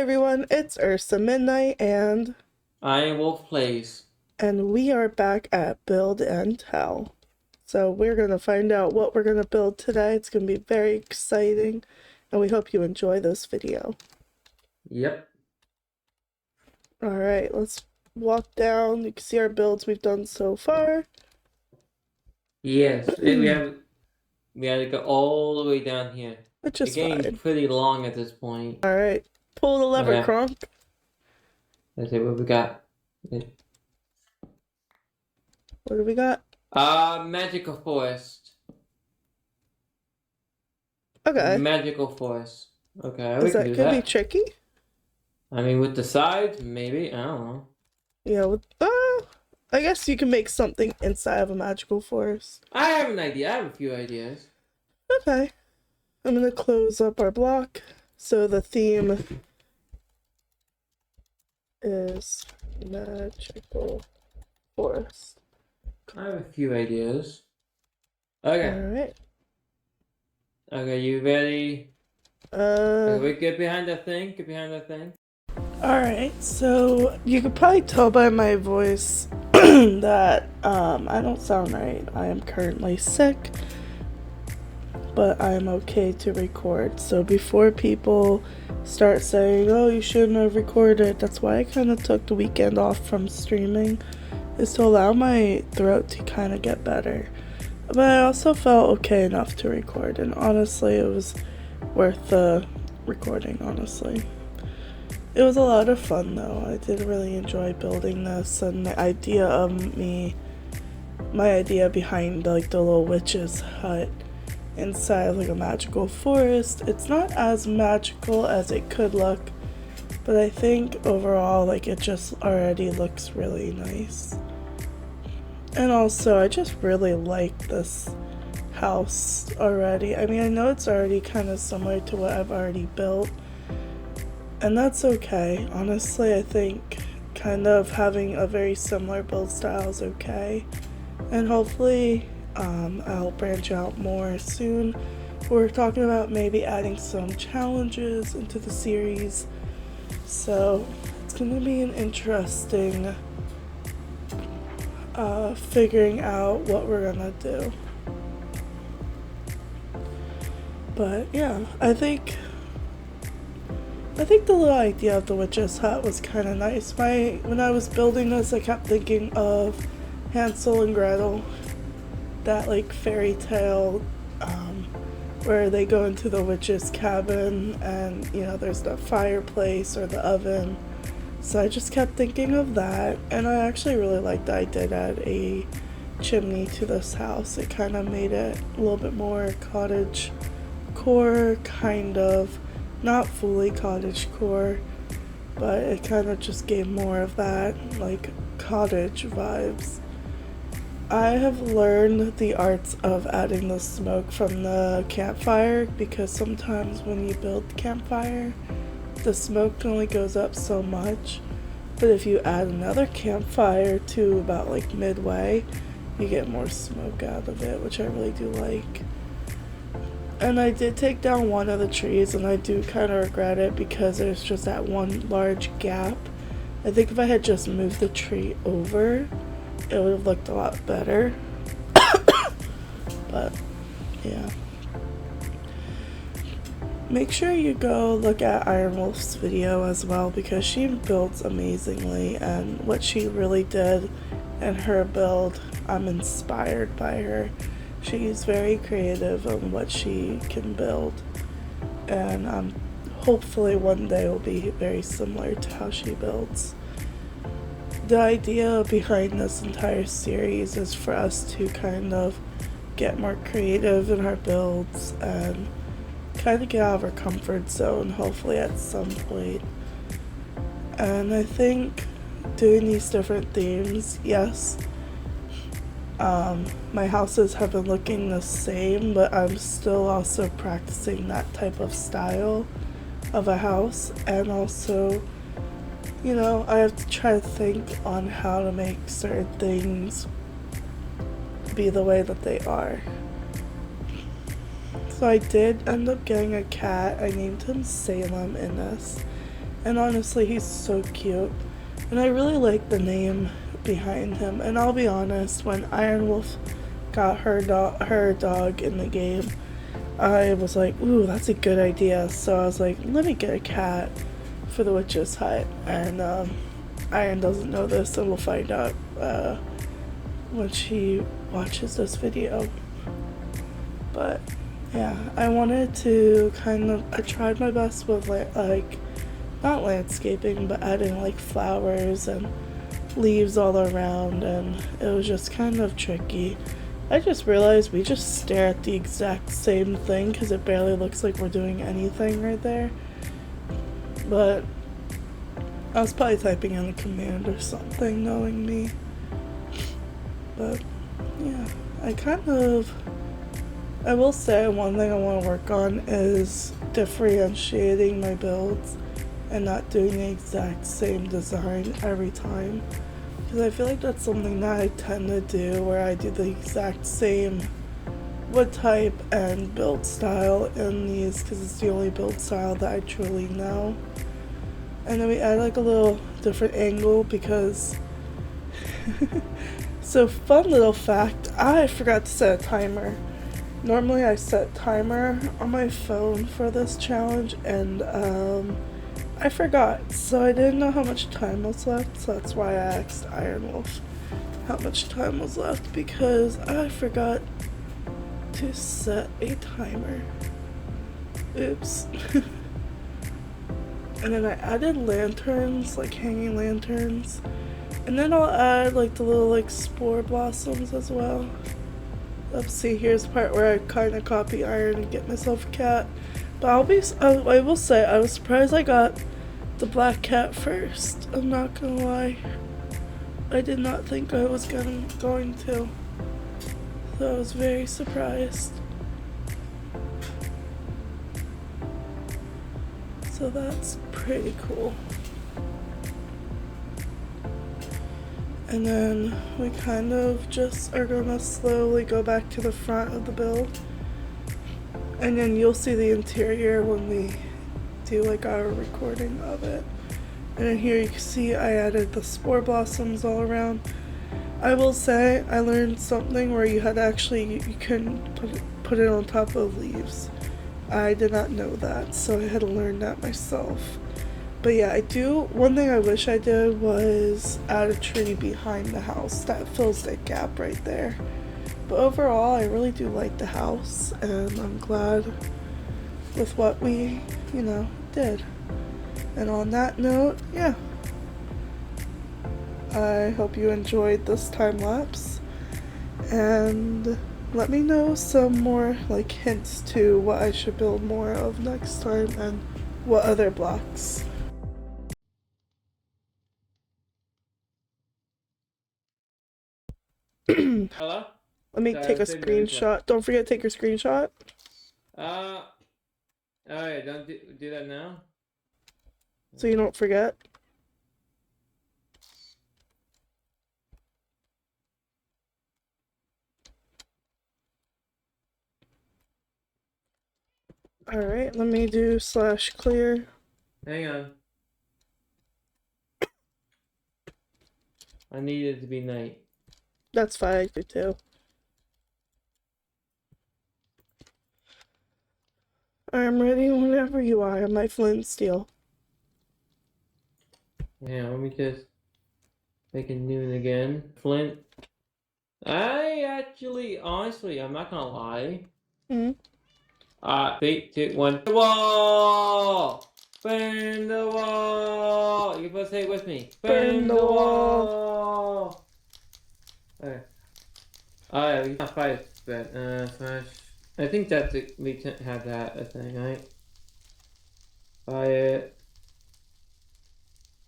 everyone, it's Ursa Midnight Ironwolf plays. and we are back at Build and Tell. So we're gonna find out what we're gonna build today. It's gonna be very exciting, and we hope you enjoy this video. Yep. Alright, let's walk down. You can see our builds we've done so far. Yes. We had to go all the way down here. Which The is game's fine. pretty long at this point. Alright, pull the lever, Okay. Kronk. Let's see what we got. What do we got? Magical forest. Okay. Magical forest. Okay, we Is can that do gonna be that. tricky? I mean, with the sides, maybe. I don't know. Yeah, I guess you can make something inside of a magical forest. I have an idea. I have a few ideas. Okay. I'm gonna close up our block. So the theme is magical forest. I have a few ideas. Okay. Alright. Okay, you ready? Okay, wait, get behind that thing. Get behind that thing. Alright, so you could probably tell by my voice that I don't sound right. I am currently sick, but I am okay to record. So before people start saying, oh, you shouldn't have recorded, that's why I kind of took the weekend off from streaming, is to allow my throat to kind of get better. But I also felt okay enough to record, and honestly, it was worth the recording, honestly. It was a lot of fun though. I did really enjoy building this, and the idea of my idea behind like the little witch's hut inside of like a magical forest. It's not as magical as it could look, but I think overall like it just already looks really nice. And also I just really like this house already. I mean, I know it's already kind of similar to what I've already built, and that's okay. Honestly, I think kind of having a very similar build style is okay. And hopefully I'll branch out more soon. We're talking about maybe adding some challenges into the series. So it's going to be an interesting figuring out what we're going to do. But yeah, I think the little idea of the witch's hut was kind of nice. When I was building this, I kept thinking of Hansel and Gretel, that like fairy tale where they go into the witch's cabin and there's the fireplace or the oven. So I just kept thinking of that, and I actually really liked that I did add a chimney to this house. It kind of made it a little bit more cottage core, kind of. Not fully cottage core, but it kind of just gave more of that like cottage vibes. I have learned the arts of adding the smoke from the campfire, because sometimes when you build the campfire, the smoke only goes up so much, but if you add another campfire to about like midway, you get more smoke out of it, which I really do like. And I did take down one of the trees, and I do kind of regret it because there's just that one large gap. I think if I had just moved the tree over, it would have looked a lot better. But yeah. Make sure you go look at Ironwolf's video as well, because she builds amazingly, and what she really did in her build, I'm inspired by her. She's very creative on what she can build, and hopefully one day will be very similar to how she builds. The idea behind this entire series is for us to kind of get more creative in our builds and kind of get out of our comfort zone, hopefully at some point. And I think doing these different themes, yes, my houses have been looking the same, but I'm still also practicing that type of style of a house, and also, I have to try to think on how to make certain things be the way that they are. So I did end up getting a cat. I named him Salem in this, And honestly, he's so cute. And I really like the name behind him. And I'll be honest, when Ironwolf got her dog in the game, I was like, ooh, that's a good idea. So I was like, let me get a cat for the witch's hut. And Iron doesn't know this, and we'll find out when she watches this video. But yeah, I wanted to I tried my best with like not landscaping, but adding like flowers and leaves all around, and it was just kind of tricky. I just realized we just stare at the exact same thing because it barely looks like we're doing anything right there. But I was probably typing in a command or something, knowing me. But yeah, I will say one thing I want to work on is differentiating my builds and not doing the exact same design every time. Because I feel like that's something that I tend to do, where I do the exact same wood type and build style in these because it's the only build style that I truly know. And then we add like a little different angle because so fun little fact, I forgot to set a timer. Normally I set timer on my phone for this challenge, and I forgot, so I didn't know how much time was left, so that's why I asked Ironwolf how much time was left, because I forgot to set a timer. Oops. And then I added lanterns, like hanging lanterns, and then I'll add like the little like spore blossoms as well. Let's see, here's the part where I kind of copy Iron and get myself a cat. But I will say, I was surprised I got the black cat first. I'm not gonna lie. I did not think I was going to. So I was very surprised. So that's pretty cool. And then we kind of just are gonna slowly go back to the front of the build. And then you'll see the interior when we do like our recording of it. And then here you can see I added the spore blossoms all around. I will say I learned something where you had actually, you couldn't put it on top of leaves. I did not know that, so I had to learn that myself. But yeah, one thing I wish I did was add a tree behind the house. That fills that gap right there. But overall, I really do like the house, and I'm glad with what we, did. And on that note, yeah. I hope you enjoyed this time lapse, and let me know some more like hints to what I should build more of next time and what other blocks. Hello? Let me take a screenshot. Don't forget to take your screenshot. Alright, don't do that now. So you don't forget. Alright, let me do /clear. Hang on. I need it to be night. That's fine, I do too. I'm ready whenever you are, my flint steel. Yeah, let me just make it noon again. Flint. I actually, honestly, I'm not gonna lie. 3, 2, 1. The wall! Burn the wall! You both say it with me. Burn the wall! Okay. Alright, we got 5, but, slash. I think that we can have that a thing, right? Fire.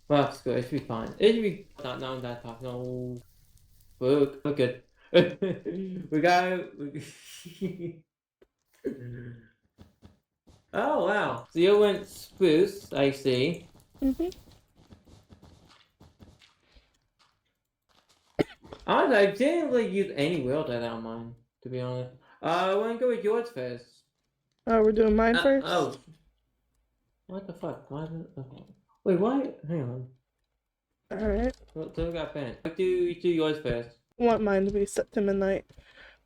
Well, that's good. It should be fine. It should be not that tough. No. Look good. We got. Oh wow. So you went spruce. I see. Honestly, I didn't really use any wheel that on mine, to be honest. I want to go with yours first. Oh, we're doing mine first? Oh. What the fuck? Why is it? Okay. Wait, why? Hang on. Alright. So we got finished. Do yours first. I want mine to be set to midnight.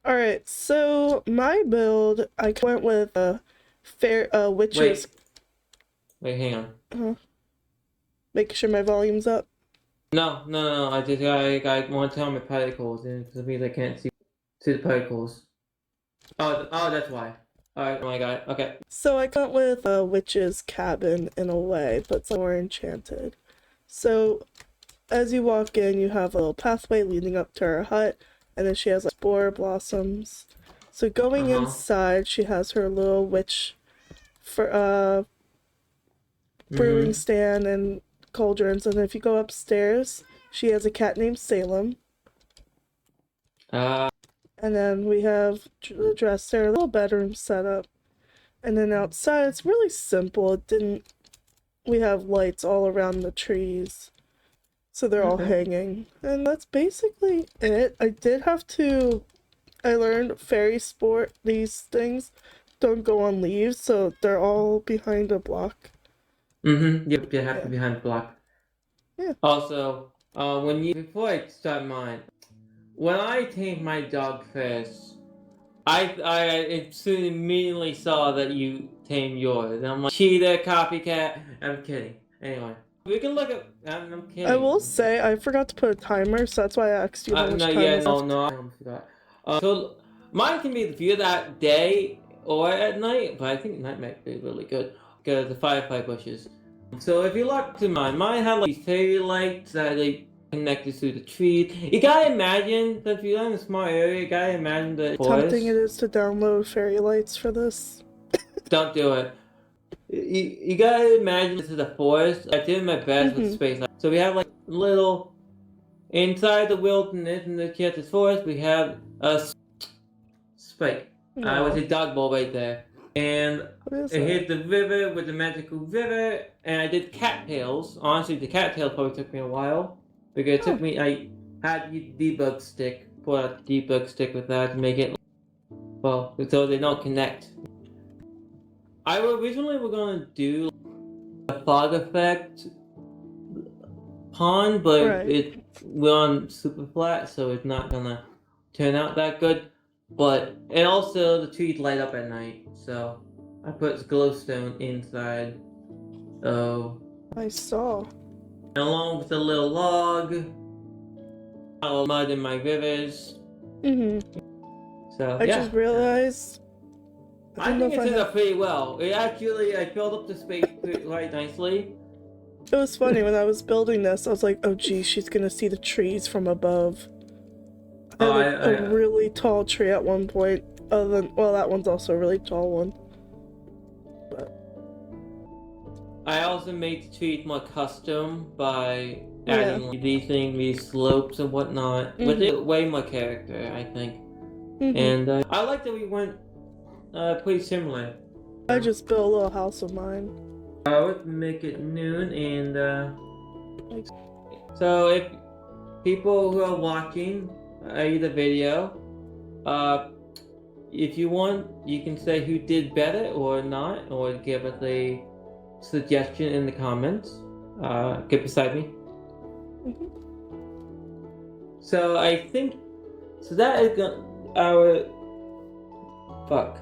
Alright, so my build, I went with a witch's. Wait, hang on. Making sure my volume's up. No. I want to tell my particles, and for me they can't see the particles. Oh, that's why. Alright, oh my god. Okay. So I went with a witch's cabin in a way, but it's more enchanted. So as you walk in, you have a little pathway leading up to her hut, and then she has like spore blossoms. So going inside, she has her little witch for brewing stand and cauldrons, and if you go upstairs, she has a cat named Salem. And then we have the dresser, a little bedroom setup. And then outside, it's really simple. We have lights all around the trees. So they're all hanging. And that's basically it. I learned fairy sport, these things don't go on leaves, so they're all behind a block. Yep, you have to be behind the block. Yeah. Also, before I start mine, when I tamed my dog first, I soon immediately saw that you tamed yours. And I'm like, cheater, copycat. I'm kidding. Anyway, we can look at. I'm kidding. I will say I forgot to put a timer, so that's why I asked you how much time was left. No, I forgot. So mine can be viewed that day or at night, but I think night might be really good because the firefly bushes. So if you look to mine had like these fairy lights that they connected to the trees. You gotta imagine that if you're in a small area, you gotta imagine the forest. Tempting it is to download fairy lights for this. Don't do it. You gotta imagine this is a forest. I did my best with space. So we have like little inside the wilderness in the Kansas forest. We have a spike. I was a dog bowl right there. And it hit the river with the magical river, and I did cattails. Honestly, the cattails probably took me a while. Because it took me, I had the debug stick, pull out the debug stick with that to make it, well, so they don't connect. I originally were going to do a fog effect pond, but we're on super flat, so it's not gonna turn out that good. And also the trees light up at night, so I put glowstone inside. I saw. Along with a little log, a little mud in my rivers. So I just realized. I think it turned out pretty well. I filled up the space quite nicely. It was funny when I was building this. I was like, "Oh, geez, she's gonna see the trees from above." I had a really tall tree at one point. That one's also a really tall one. But I also made the trees more custom by adding these slopes and whatnot, with it way more character, I think. And I like that we went pretty similar. I just built a little house of mine. I would make it noon, and so if people who are watching the video, if you want, you can say who did better or not, or give us a suggestion in the comments. Get beside me. So I think that is our fuck.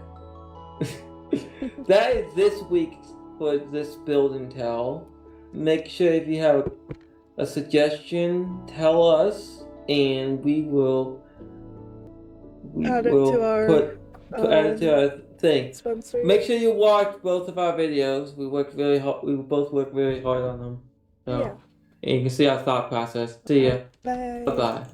That is this week for this build and tell. Make sure if you have a suggestion, tell us, and we will add it to our thing. Dispensary. Make sure you watch both of our videos. We both work really hard on them. So, and you can see our thought process. See ya. Bye. Bye-bye.